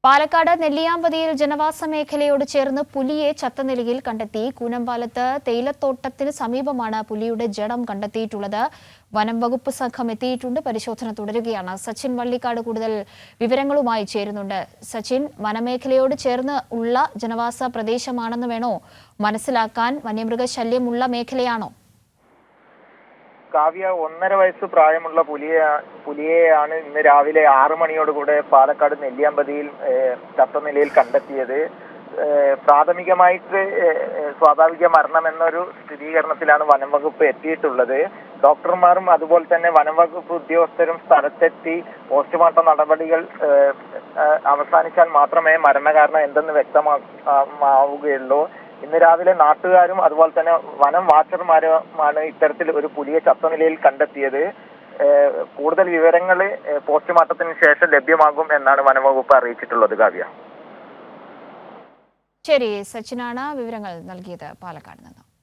പാലക്കാട് നെല്ലിയാമ്പതിയിൽ ജനവാസ മേഖലയോട് ചേർന്ന് പുലിയെ ചത്ത നിലയിൽ കണ്ടെത്തി. കൂനമ്പാലത്ത് തേയിലത്തോട്ടത്തിന് സമീപമാണ് പുലിയുടെ ജഡം കണ്ടെത്തിയിട്ടുള്ളത്. വനം വകുപ്പ് സംഘം എത്തിയിട്ടുണ്ട്. പരിശോധന തുടരുകയാണ്. സച്ചിൻ വള്ളിക്കാട് കൂടുതൽ വിവരങ്ങളുമായി ചേരുന്നുണ്ട്. സച്ചിൻ, വനമേഖലയോട് ചേർന്ന് ഉള്ള ജനവാസ പ്രദേശമാണെന്ന് വേണോ മനസ്സിലാക്കാൻ? വന്യമൃഗശല്യമുള്ള മേഖലയാണോ? കാവ്യ, 1.5 വയസ്സ് പ്രായമുള്ള പുലിയെയാണ് ഇന്ന് രാവിലെ 6 മണിയോടുകൂടെ പാലക്കാട് നെല്ലിയാമ്പതിയിൽ ചത്ത നിലയിൽ കണ്ടെത്തിയത്. പ്രാഥമികമായിട്ട് സ്വാഭാവിക മരണം എന്നൊരു സ്ഥിരീകരണത്തിലാണ് വനം വകുപ്പ് എത്തിയിട്ടുള്ളത്. ഡോക്ടർമാരും അതുപോലെ തന്നെ വനം വകുപ്പ് ഉദ്യോഗസ്ഥരും സ്ഥലത്തെത്തി പോസ്റ്റ്മോർട്ടം നടപടികൾ അവസാനിച്ചാൽ മാത്രമേ മരണകാരണം എന്തെന്ന് വ്യക്തമാവുകയുള്ളൂ. ഇന്ന് രാവിലെ നാട്ടുകാരും അതുപോലെ തന്നെ വനം വാച്ചർമാരുമാണ് ഇത്തരത്തിൽ ഒരു പുലിയെ ചത്ത നിലയിൽ കണ്ടെത്തിയത്. കൂടുതൽ വിവരങ്ങൾ പോസ്റ്റ്മോർട്ടത്തിന് ശേഷം ലഭ്യമാകും എന്നാണ് വനംവകുപ്പ് അറിയിച്ചിട്ടുള്ളത്. കാവ്യ, ശരി, സച്ചിനാണ് വിവരങ്ങൾ നൽകിയത് പാലക്കാട് നിന്ന്.